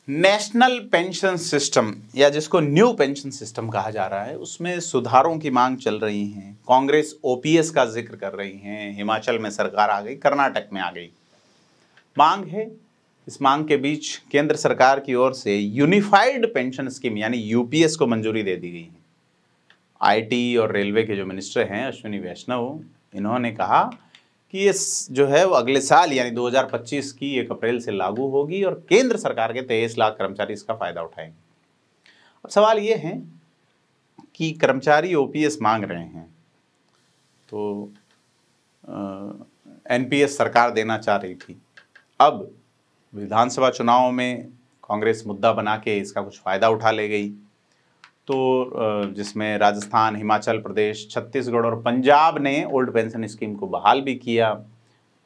National pension system या जिसको new pension system कहा जा रहा है, उसमें सुधारों की मांग चल रही है। कांग्रेस ओपीएस का जिक्र कर रही है, हिमाचल में सरकार आ गई, कर्नाटक में आ गई। मांग है, इस मांग के बीच केंद्र सरकार की ओर से यूनिफाइड पेंशन स्कीम यानी यूपीएस को मंजूरी दे दी गई है। आईटी और रेलवे के जो मिनिस्टर हैं अश्विनी वैष्णव, इन्होंने कहा कि ये जो है वो अगले साल यानी 2025 की 1 अप्रैल से लागू होगी और केंद्र सरकार के 23 लाख कर्मचारी इसका फायदा उठाएंगे। अब सवाल ये है कि कर्मचारी ओपीएस मांग रहे हैं, तो एनपीएस सरकार देना चाह रही थी। अब विधानसभा चुनाव में कांग्रेस मुद्दा बना के इसका कुछ फ़ायदा उठा ले गई, तो जिसमें राजस्थान, हिमाचल प्रदेश, छत्तीसगढ़ और पंजाब ने ओल्ड पेंशन स्कीम को बहाल भी किया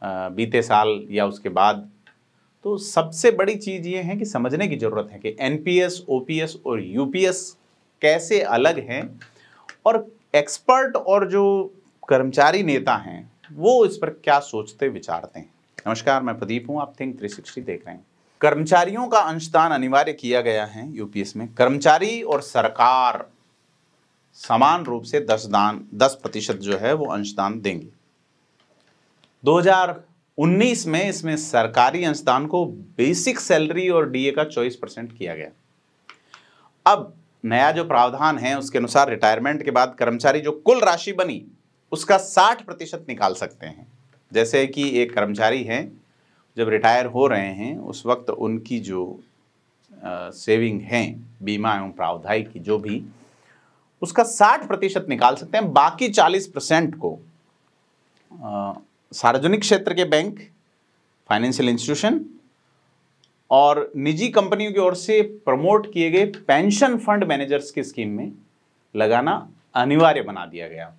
बीते साल या उसके बाद। तो सबसे बड़ी चीज़ ये है कि समझने की ज़रूरत है कि एनपीएस, ओपीएस और यूपीएस कैसे अलग हैं और एक्सपर्ट और जो कर्मचारी नेता हैं वो इस पर क्या सोचते विचारते हैं। नमस्कार, मैं प्रदीप हूँ, आप थिंक 360 देख रहे हैं। कर्मचारियों का अंशदान अनिवार्य किया गया है यूपीएस में। कर्मचारी और सरकार समान रूप से 10% जो है वो अंशदान देंगे। 2019 में इसमें सरकारी अंशदान को बेसिक सैलरी और डीए का 24% किया गया। अब नया जो प्रावधान है उसके अनुसार रिटायरमेंट के बाद कर्मचारी जो कुल राशि बनी उसका 60% निकाल सकते हैं। जैसे कि एक कर्मचारी हैं, जब रिटायर हो रहे हैं उस वक्त उनकी जो सेविंग हैं बीमा एवं प्रावधाई की जो भी, उसका 60% निकाल सकते हैं। बाकी 40% को सार्वजनिक क्षेत्र के बैंक, फाइनेंशियल इंस्टीट्यूशन और निजी कंपनियों की ओर से प्रमोट किए गए पेंशन फंड मैनेजर्स की स्कीम में लगाना अनिवार्य बना दिया गया।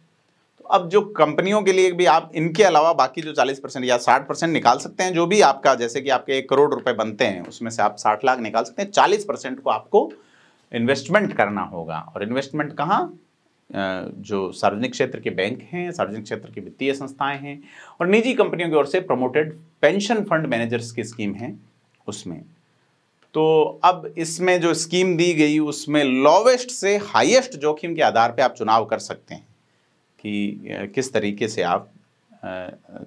अब जो कंपनियों के लिए भी आप इनके अलावा बाकी जो 40% या 60% निकाल सकते हैं, जो भी आपका, जैसे कि आपके 1 करोड़ रुपए बनते हैं उसमें से आप 60 लाख निकाल सकते हैं। 40% को आपको इन्वेस्टमेंट करना होगा। और इन्वेस्टमेंट कहाँ? जो सार्वजनिक क्षेत्र के बैंक हैं, सार्वजनिक क्षेत्र की वित्तीय संस्थाएं हैं और निजी कंपनियों की ओर से प्रमोटेड पेंशन फंड मैनेजर्स की स्कीम है उसमें। तो अब इसमें जो स्कीम दी गई उसमें लोवेस्ट से हाईएस्ट जोखिम के आधार पर आप चुनाव कर सकते हैं कि किस तरीके से आप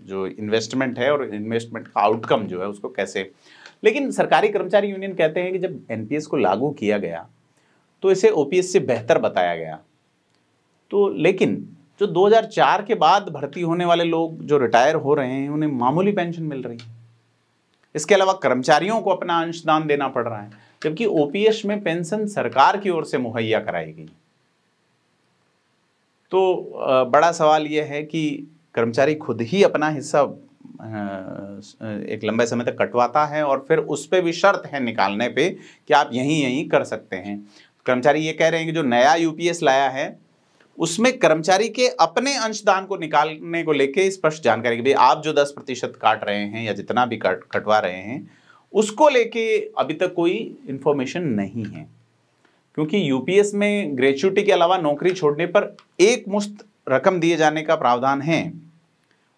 जो इन्वेस्टमेंट है और इन्वेस्टमेंट का आउटकम जो है उसको कैसे। लेकिन सरकारी कर्मचारी यूनियन कहते हैं कि जब एनपीएस को लागू किया गया तो इसे ओपीएस से बेहतर बताया गया। तो लेकिन जो 2004 के बाद भर्ती होने वाले लोग जो रिटायर हो रहे हैं उन्हें मामूली पेंशन मिल रही है। इसके अलावा कर्मचारियों को अपना अंशदान देना पड़ रहा है, जबकि ओपीएस में पेंशन सरकार की ओर से मुहैया कराई गई। तो बड़ा सवाल यह है कि कर्मचारी खुद ही अपना हिस्सा एक लंबे समय तक कटवाता है और फिर उस पर भी शर्त है निकालने पे कि आप यहीं कर सकते हैं। कर्मचारी ये कह रहे हैं कि जो नया यूपीएस लाया है उसमें कर्मचारी के अपने अंशदान को निकालने को लेके स्पष्ट जानकारी कि भाई आप जो 10% काट रहे हैं या जितना भी कटवा रहे हैं उसको लेके अभी तक कोई इंफॉर्मेशन नहीं है, क्योंकि यूपीएस में ग्रेच्युटी के अलावा नौकरी छोड़ने पर एक मुश्त रकम दिए जाने का प्रावधान है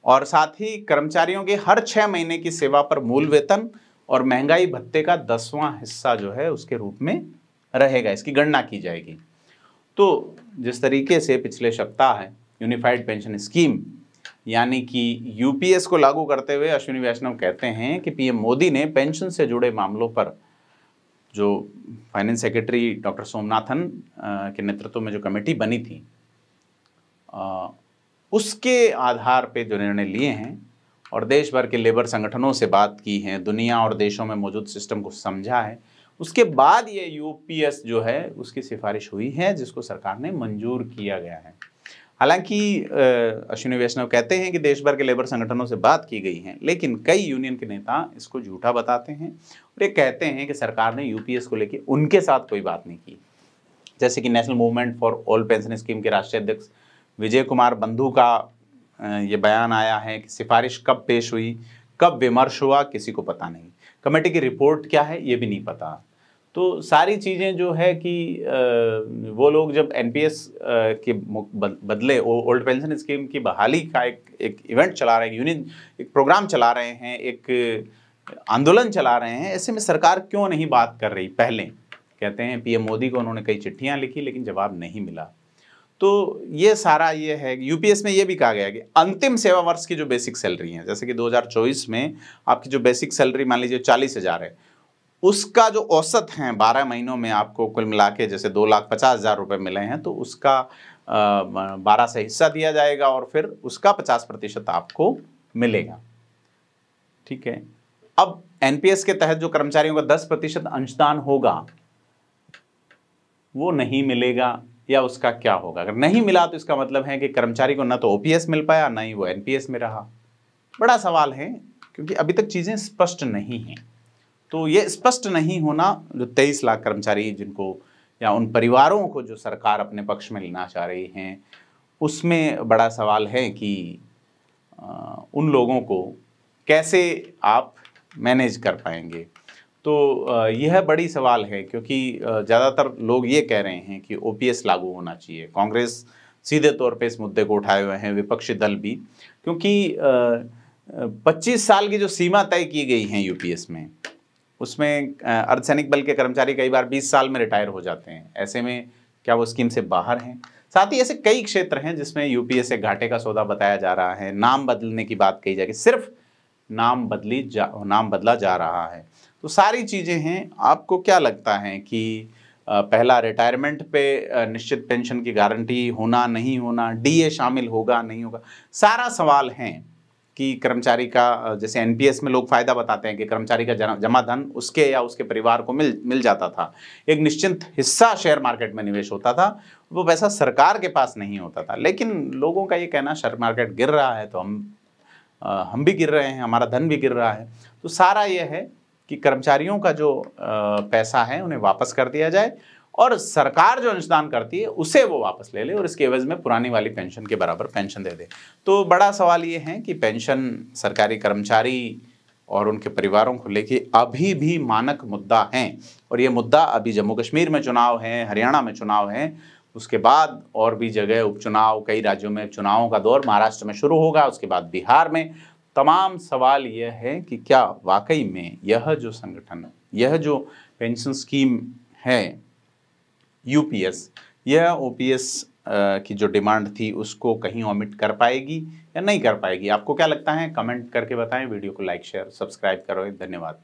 और साथ ही कर्मचारियों के हर 6 महीने की सेवा पर मूल वेतन और महंगाई भत्ते का 10वां हिस्सा जो है उसके रूप में रहेगा, इसकी गणना की जाएगी। तो जिस तरीके से पिछले सप्ताह यूनिफाइड पेंशन स्कीम यानी कि यूपीएस को लागू करते हुए अश्विनी वैष्णव कहते हैं कि पीएम मोदी ने पेंशन से जुड़े मामलों पर जो फाइनेंस सेक्रेटरी डॉक्टर सोमनाथन के नेतृत्व में जो कमेटी बनी थी उसके आधार पे जो निर्णय लिए हैं और देश भर के लेबर संगठनों से बात की है, दुनिया और देशों में मौजूद सिस्टम को समझा है, उसके बाद ये यूपीएस जो है उसकी सिफारिश हुई है जिसको सरकार ने मंजूर किया गया है। हालांकि अश्विनी वैष्णव कहते हैं कि देश भर के लेबर संगठनों से बात की गई है, लेकिन कई यूनियन के नेता इसको झूठा बताते हैं और ये कहते हैं कि सरकार ने यूपीएस को लेकर उनके साथ कोई बात नहीं की। जैसे कि national movement for old pension scheme के राष्ट्रीय अध्यक्ष विजय कुमार बंधु का ये बयान आया है कि सिफारिश कब पेश हुई, कब विमर्श हुआ, किसी को पता नहीं। कमेटी की रिपोर्ट क्या है ये भी नहीं पता। तो सारी चीज़ें जो है कि वो लोग जब एनपीएस के बदले ओल्ड पेंशन स्कीम की बहाली का एक इवेंट चला रहे हैं, यूनियन एक प्रोग्राम चला रहे हैं, एक आंदोलन चला रहे हैं, ऐसे में सरकार क्यों नहीं बात कर रही? पहले कहते हैं पीएम मोदी को उन्होंने कई चिट्ठियां लिखी लेकिन जवाब नहीं मिला। तो ये सारा ये है, यूपीएस में ये भी कहा गया कि अंतिम सेवा वर्ष की जो बेसिक सैलरी है, जैसे कि 2024 में आपकी जो बेसिक सैलरी मान लीजिए 40,000 है, उसका जो औसत है 12 महीनों में आपको कुल मिला के जैसे 2,50,000 रुपये मिले हैं, तो उसका 12 से हिस्सा दिया जाएगा और फिर उसका 50% आपको मिलेगा। ठीक है। अब एनपीएस के तहत जो कर्मचारियों का 10% अंशदान होगा वो नहीं मिलेगा, या उसका क्या होगा? अगर नहीं मिला तो इसका मतलब है कि कर्मचारी को ना तो ओपीएस मिल पाया, ना ही वो एनपीएस में रहा। बड़ा सवाल है, क्योंकि अभी तक चीज़ें स्पष्ट नहीं हैं। तो ये स्पष्ट नहीं होना, जो 23 लाख कर्मचारी जिनको, या उन परिवारों को जो सरकार अपने पक्ष में लेना चाह रही हैं, उसमें बड़ा सवाल है कि उन लोगों को कैसे आप मैनेज कर पाएंगे। तो यह बड़ी सवाल है, क्योंकि ज़्यादातर लोग ये कह रहे हैं कि ओपीएस लागू होना चाहिए। कांग्रेस सीधे तौर पे इस मुद्दे को उठाए हुए हैं, विपक्षी दल भी, क्योंकि 25 साल की जो सीमा तय की गई है यूपीएस में, उसमें अर्धसैनिक बल के कर्मचारी कई बार 20 साल में रिटायर हो जाते हैं। ऐसे में क्या वो स्कीम से बाहर हैं? साथ ही ऐसे कई क्षेत्र हैं जिसमें यूपीएस एक घाटे का सौदा बताया जा रहा है। नाम बदलने की बात कही जाएगी, सिर्फ नाम बदला जा रहा है। तो सारी चीज़ें हैं। आपको क्या लगता है कि पहला रिटायरमेंट पे निश्चित पेंशन की गारंटी होना नहीं होना, डीए शामिल होगा नहीं होगा, सारा सवाल है कि कर्मचारी का, जैसे एनपीएस में लोग फ़ायदा बताते हैं कि कर्मचारी का जमा धन उसके या उसके परिवार को मिल जाता था, एक निश्चित हिस्सा शेयर मार्केट में निवेश होता था, वो पैसा सरकार के पास नहीं होता था। लेकिन लोगों का ये कहना शेयर मार्केट गिर रहा है तो हम भी गिर रहे हैं, हमारा धन भी गिर रहा है। तो सारा ये है कि कर्मचारियों का जो पैसा है उन्हें वापस कर दिया जाए, और सरकार जो अंशदान करती है उसे वो वापस ले ले, और इसके एवज में पुरानी वाली पेंशन के बराबर पेंशन दे दे। तो बड़ा सवाल ये है कि पेंशन सरकारी कर्मचारी और उनके परिवारों को लेके अभी भी मानक मुद्दा है, और ये मुद्दा अभी जम्मू कश्मीर में चुनाव है, हरियाणा में चुनाव है, उसके बाद और भी जगह उपचुनाव, कई राज्यों में चुनावों का दौर, महाराष्ट्र में शुरू होगा, उसके बाद बिहार में। तमाम सवाल यह है कि क्या वाकई में यह जो संगठन, यह जो पेंशन स्कीम है यूपीएस, यह ओपीएस की जो डिमांड थी उसको कहीं ओमिट कर पाएगी या नहीं कर पाएगी? आपको क्या लगता है? कमेंट करके बताएं। वीडियो को लाइक, शेयर, सब्सक्राइब करो। धन्यवाद।